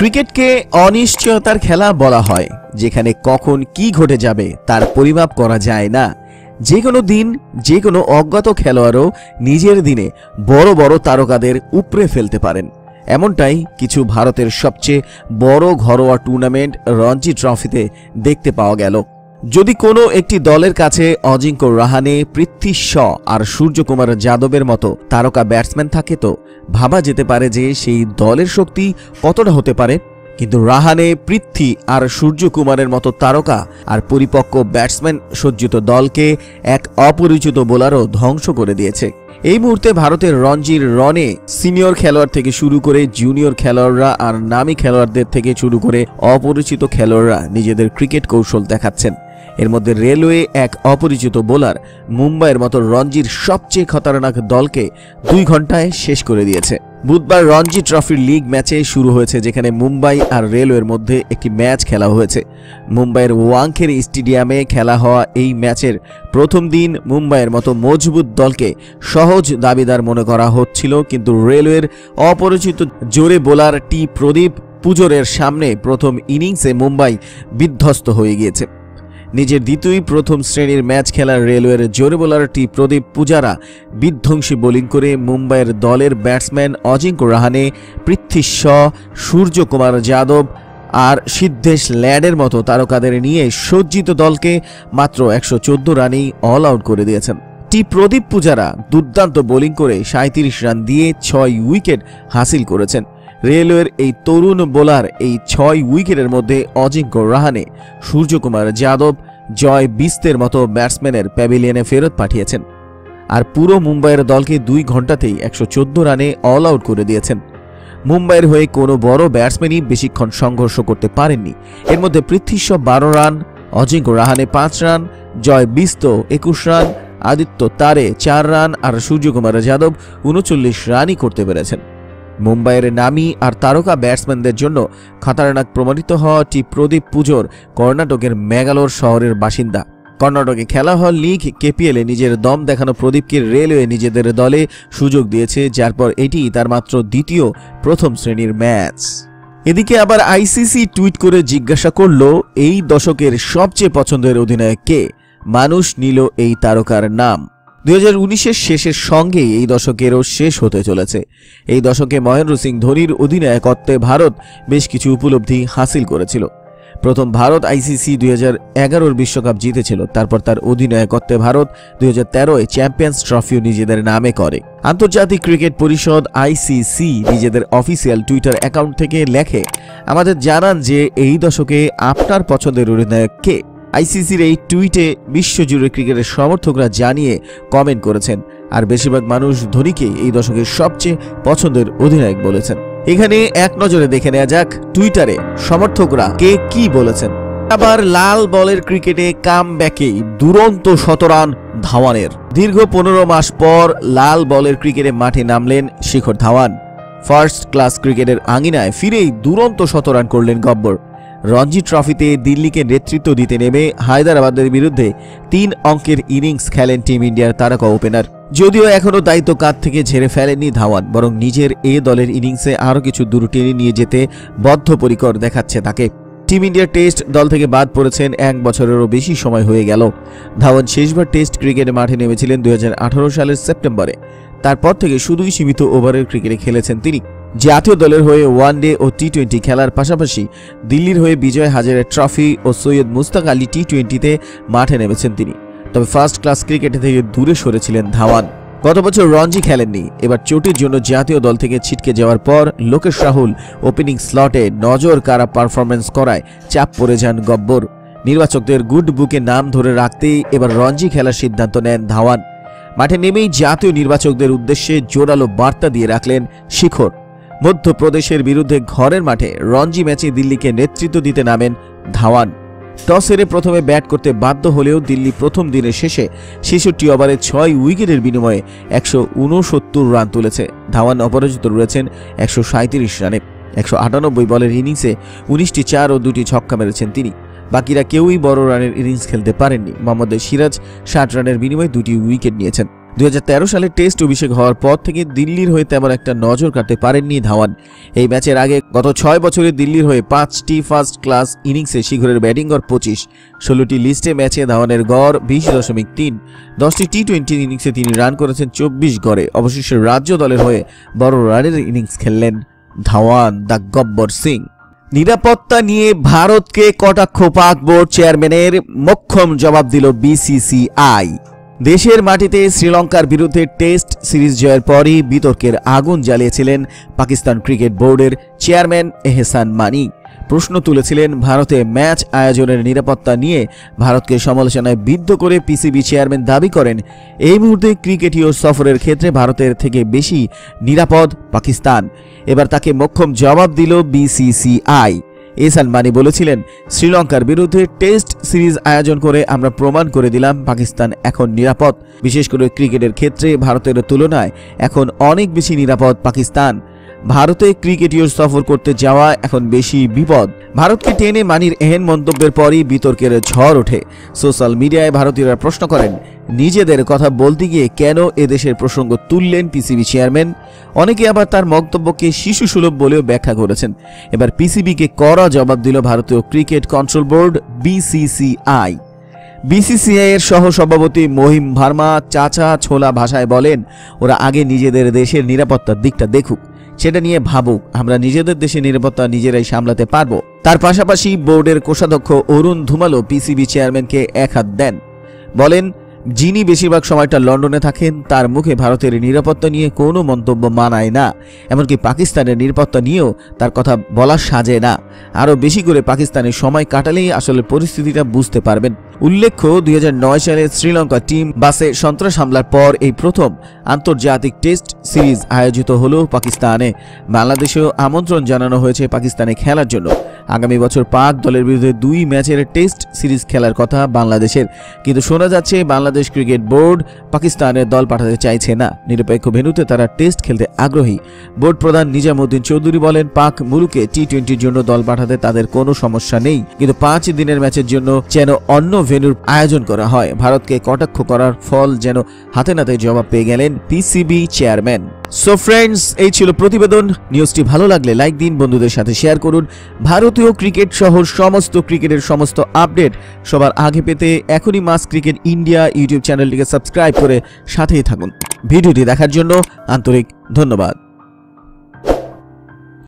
ক্রিকেটকে অনিশ্চয়তার খেলা বলা হয়, যেখানে কখন কি ঘটে যাবে তার পরিমাপ করা যায় না। যে কোনো দিন যে কোনো অজ্ঞাত খেলোয়াড়ও নিজের দিনে বড় বড় তারকাদের উপড়ে ফেলতে পারেন। এমনটাই কিছু ভারতের সবচেয়ে বড় ঘরোয়া টুর্নামেন্ট রঞ্জি ট্রফিতে দেখতে পাওয়া গেল। যদি কোনো একটি দলের কাছে অজিঙ্ক্য রাহানে, পৃথ্বী শ আর সূর্যকুমার যাদবের মতো তারকা ব্যাটসম্যান থাকে, তো ভাবা যেতে পারে যে সেই দলের শক্তি কতটা হতে পারে। কিন্তু রাহানে, পৃথ্বী আর সূর্যকুমারের মতো তারকা আর পরিপক্ক ব্যাটসম্যান সজ্জিত দলকে এক অপরিচিত বোলারও ধ্বংস করে দিয়েছে। এই মুহূর্তে ভারতের রঞ্জির রনে সিনিয়র খেলোয়াড় থেকে শুরু করে জুনিয়র খেলোয়াড়রা আর নামী খেলোয়াড়দের থেকে শুরু করে অপরিচিত খেলোয়াড়রা নিজেদের ক্রিকেট কৌশল দেখাচ্ছেন। এর মধ্যে রেলওয়ে এক অপরিচিত বোলার মুম্বাইয়ের মতো রঞ্জির সবচেয়ে খতরনাক দলকে 2 ঘন্টায় শেষ করে দিয়েছে। বুধবার রঞ্জি ট্রফির লিগ ম্যাচে শুরু হয়েছে, যেখানে মুম্বাই আর রেলওয়ের মধ্যে একটি ম্যাচ খেলা হয়েছে। মুম্বাইয়ের ওয়াংখেড়ে স্টেডিয়ামে খেলা হওয়া এই ম্যাচের প্রথম দিন মুম্বাইয়ের মতো মজবুত দলকে সহজ দাবিদার মনে করা হচ্ছিল, কিন্তু রেলওয়ের অপরিচিত জোরে বোলার টি প্রদীপ পুজোরের সামনে প্রথম ইনিংসে মুম্বাই বিধ্বস্ত হয়ে গিয়েছে। নিজের দ্বিতীয় প্রথম শ্রেণীর ম্যাচ খেলার রেলওয়ের জোরে বোলার টি প্রদীপ পূজারা বিধ্বংসী বোলিং করে মুম্বাইয়ের দলের ব্যাটসম্যান অজিঙ্ক্য রাহানে, পৃথ্বী শ, সূর্যকুমার যাদব আর সিদ্ধেশ ল্যাডের মতো তারকাদের নিয়ে সজ্জিত দলকে মাত্র 114 রানেই অল আউট করে দিয়েছেন। টি প্রদীপ পূজারা দুর্দান্ত বোলিং করে 37 রান দিয়ে 6 উইকেট হাসিল করেছেন। রেলওয়ের এই তরুণ বোলার এই 6 উইকেটের মধ্যে অজিঙ্ক্য রাহানে, সূর্যকুমার যাদব, জয় বিস্তের মতো ব্যাটসম্যানের প্যাভিলিয়নে ফেরত পাঠিয়েছেন আর পুরো মুম্বাইয়ের দলকে 2 ঘন্টাতেই 114 রানে অল আউট করে দিয়েছেন। মুম্বাইয়ের হয়ে কোনো বড় ব্যাটসম্যানই বেশিক্ষণ সংঘর্ষ করতে পারেননি। এর মধ্যে পৃথ্বী শ 12 রান, অজিঙ্ক্য রাহানে 5 রান, জয় বিস্ত 21 রান, আদিত্য তারে 4 রান আর সূর্যকুমার যাদব 39 রানই করতে পেরেছেন। মুম্বাইয়ের নামী আর তারকা ব্যাটসম্যানদের জন্য খতরনাক প্রমাণিত হওয়া টি প্রদীপ পুজোর কর্ণাটকের ম্যাঙ্গালোর শহরের বাসিন্দা। কর্ণাটকে খেলা হওয়া লিগ কেপিএলে নিজের দম দেখানো প্রদীপকে রেলওয়ে নিজেদের দলে সুযোগ দিয়েছে, যার পর এটি তার মাত্র দ্বিতীয় প্রথম শ্রেণীর ম্যাচ। এদিকে আবার আইসিসি টুইট করে জিজ্ঞাসা করল, এই দশকের সবচেয়ে পছন্দের অধিনায়ক কে? মানুষ নিল এই তারকার নাম। 2019-এর শেষের সঙ্গে এই দশকেরও শেষ হতে চলেছে। এই দশকে মহেন্দ্র সিং ধোনির অধিনায়কত্বে ভারত বেশ কিছু উপলব্ধি হাসিল করেছিল। প্রথম ভারত আইসিসি 2011-র বিশ্বকাপ জিতেছিল। তারপর তার অধিনায়কত্বে ভারত 2013-এ চ্যাম্পিয়ন্স ট্রফিও নিজেদের নামে করে। আন্তর্জাতিক ক্রিকেট পরিষদ আইসিসি নিজেদের অফিসিয়াল টুইটার অ্যাকাউন্ট থেকে লেখে, আমাদের জানান যে এই দশকে আপনার পছন্দের অধিনায়ক কে। আইসিসির এই টুইটে বিশ্বজুড়ে ক্রিকেটের সমর্থকরা জানিয়ে কমেন্ট করেছেন, আর বেশিরভাগ মানুষ ধোনিকে এই দশকের সবচেয়ে পছন্দের অধিনায়ক বলেছেন। এখানে এক নজরে দেখে নেওয়া যাক টুইটারে সমর্থকরা কে কি বলেছেন। আবার লাল বলের ক্রিকেটে কামব্যাকেই দুরন্ত 100 রান ধাওয়ানের। দীর্ঘ 15 মাস পর লাল বলের ক্রিকেটে মাঠে নামলেন শিখর ধাওয়ান। ফার্স্ট ক্লাস ক্রিকেটের আঙিনায় ফিরেই দুরন্ত 100 রান করলেন গব্বর। রঞ্জি ট্রফিতে দিল্লিকে নেতৃত্ব দিতে নেমে হায়দরাবাদের বিরুদ্ধে 3 অঙ্কের ইনিংস খেলেন টিম ইন্ডিয়ার তারকা ওপেনার। যদিও এখনও দায়িত্ব কাঁধ থেকে ঝেড়ে ফেলেননি ধাওয়ান, বরং নিজের এ দলের ইনিংসে আরও কিছু দূর টেনে নিয়ে যেতে বদ্ধপরিকর দেখাচ্ছে তাকে। টিম ইন্ডিয়ার টেস্ট দল থেকে বাদ পড়েছেন 1 বছরেরও বেশি সময় হয়ে গেল। ধাওয়ান শেষবার টেস্ট ক্রিকেটে মাঠে নেমেছিলেন 2018 সালের সেপ্টেম্বরে। তারপর থেকে শুধুই সীমিত ওভারের ক্রিকেটে খেলেছেন তিনি। জাতীয় দলের হয়ে ওয়ানডে ও টি-20 খেলার পাশাপাশি দিল্লির হয়ে বিজয় হাজারে ট্রফি ও সৈয়দ মুস্তাক আলী টি-20-তে মাঠে নেমেছেন তিনি। তবে ফার্স্ট ক্লাস ক্রিকেট থেকে দূরে সরেছিলেন ধাওয়ান। গত বছর রঞ্জি খেলেননি। এবার চোটের জন্য জাতীয় দল থেকে ছিটকে যাওয়ার পর লোকেশ রাহুল ওপেনিং স্লটে নজর কাড়া পারফরমেন্স করায় চাপ পড়ে যান গব্বর। নির্বাচকদের গুড বুকে নাম ধরে রাখতেই এবার রঞ্জি খেলার সিদ্ধান্ত নেন ধাওয়ান। মাঠে নেমেই জাতীয় নির্বাচকদের উদ্দেশ্যে জোরালো বার্তা দিয়ে রাখলেন শিখর। মধ্যপ্রদেশের বিরুদ্ধে ঘরের মাঠে রঞ্জি ম্যাচে দিল্লিকে নেতৃত্ব দিতে নামেন ধাওয়ান। টস হেরে প্রথমে ব্যাট করতে বাধ্য হলেও দিল্লি প্রথম দিনের শেষে 66 ওভারে 6 উইকেটের বিনিময়ে 169 রান তুলেছে। ধাওয়ান অপরাজিত রয়েছেন 137 রানে। 198 বলের ইনিংসে 19টি 4 ও 2টি ছক্কা মেরেছেন তিনি। বাকিরা কেউই বড় রানের ইনিংস খেলতে পারেননি। মোহাম্মদ সিরাজ 60 রানের বিনিময়ে 2টি উইকেট নিয়েছেন। 2013 সালে টেস্ট অভিষেক হওয়ার পর থেকে দিল্লির হয়ে তেমন একটা নজর কাটতে পারেননি ধাওয়ান। এই ম্যাচের আগে গত 6 বছরে দিল্লির হয়ে 5টি ফার্স্ট ক্লাস ইনিংসে শিখরের ব্যাটিং গড় 25, 16টি লিস্টে ম্যাচে ধাওয়ানের গড় 20.3, 10টি টি-20 ইনিংসে তিনি রান করেছেন 24 গড়ে। অবশেষে রাজ্য দলের হয়ে বড় রানের ইনিংস খেললেন ধাওয়ান দ্য গব্বর সিং। নিরাপত্তা নিয়ে ভারতকে কটাক্ষ পাক বোর্ড চেয়ারম্যানের, মোক্ষম জবাব দিল বিসিসিআই। দেশের মাটিতে শ্রীলঙ্কার বিরুদ্ধে টেস্ট সিরিজ জয়ের পরই বিতর্কের আগুন জ্বালিয়েছিলেন পাকিস্তান ক্রিকেট বোর্ডের চেয়ারম্যান এহসান মানি। প্রশ্ন তুলেছিলেন ভারতে ম্যাচ আয়োজনের নিরাপত্তা নিয়ে। ভারতকে সমালোচনায় বিদ্ধ করে পিসিবি চেয়ারম্যান দাবি করেন, এই মুহূর্তে ক্রিকেটীয় সফরের ক্ষেত্রে ভারতের থেকে বেশি নিরাপদ পাকিস্তান। এবার তাকে মোক্ষম জবাব দিল বিসিসিআই। এহসান মানি বলেছিলেন, শ্রীলঙ্কার বিরুদ্ধে টেস্ট সিরিজ আয়োজন করে আমরা প্রমাণ করে দিলাম পাকিস্তান এখন নিরাপদ। বিশেষ করে ক্রিকেটের ক্ষেত্রে ভারতের তুলনায় এখন অনেক বেশি নিরাপদ পাকিস্তান। ভারতে ক্রিকেটীয় সফর করতে যাওয়া এখন বেশি বিপদ। ভারতকে টেনে মানির এহেন মন্তব্যের পরই বিতর্কের ঝড় ওঠে। সোশ্যাল মিডিয়ায় ভারতীয়রা প্রশ্ন করেন, নিজেদের কথা বলতে গিয়ে কেন এদেশের প্রসঙ্গ তুললেন পিসিবি চেয়ারম্যান? অনেকে আবার তার মন্তব্যকে শিশুসুলভ বলেও ব্যাখ্যা করেছেন। এবার পিসিবিকে কড়া জবাব দিল ভারতীয় cricket control board BCCI. BCCI এর সহ সভাপতি মহিম ভার্মা চাচা ছোলা ভাষায় বলেন, ওরা আগে নিজেদের দেশের নিরাপত্তার দিকটা দেখুক, সেটা নিয়ে ভাবুক। আমরা নিজেদের দেশের নিরাপত্তা নিজেরাই সামলাতে পারবো। তার পাশাপাশি বোর্ডের কোষাধ্যক্ষ অরুণ ধুমালো পিসিবি চেয়ারম্যানকে এক হাত দেন। বলেন, যিনি বেশিরভাগ সময়টা লন্ডনে থাকেন তার মুখে ভারতের নিরাপত্তা নিয়ে কোনো মন্তব্য মানায় না। এমনকি পাকিস্তানের নিরাপত্তা নিয়েও তার কথা বলা সাজে না। আরও বেশি করে পাকিস্তানের সময় কাটালেই আসলে পরিস্থিতিটা বুঝতে পারবেন। উল্লেখ্য, 2009 সালে শ্রীলঙ্কা টিম বাসে সন্ত্রাস হামলার পর এই প্রথম আন্তর্জাতিক টেস্ট সিরিজ আয়োজিত হলো পাকিস্তানে। বাংলাদেশেও আমন্ত্রণ জানানো হয়েছে পাকিস্তানে খেলার জন্য। আগামী বছর পাক দলের বিরুদ্ধে 2 ম্যাচের টেস্ট সিরিজ খেলার কথা বাংলাদেশের, কিন্তু শোনা যাচ্ছে বাংলাদেশ ক্রিকেট বোর্ড পাকিস্তানের দল পাঠাতে চাইছে না। নিরপেক্ষ ভেন্যুতে তারা টেস্ট খেলতে আগ্রহী। বোর্ড প্রধান নিজামুদ্দিন চৌধুরী বলেন, পাক মুলুকে টি-20-র জন্য দল পাঠাতে তাদের কোনো সমস্যা নেই, কিন্তু 5 দিনের ম্যাচের জন্য যেন অন্য ভেন্যুর আয়োজন করা হয়। ভারতকে কটাক্ষ করার ফল যেন হাতে নাতে জবাব পেয়ে গেলেন পিসিবি চেয়ারম্যান। সো ফ্রেন্ডস, এই ছিল প্রতিবেদন। নিউজটি ভালো লাগলে লাইক দিন, বন্ধুদের সাথে শেয়ার করুন। ভারতীয় ক্রিকেট সহ সমস্ত ক্রিকেটের সমস্ত আপডেট সবার আগে পেতে এখনই মাস ক্রিকেট ইন্ডিয়া ইউটিউব চ্যানেলটিকে সাবস্ক্রাইব করে সাথেই থাকুন। ভিডিওটি দেখার জন্য আন্তরিক ধন্যবাদ।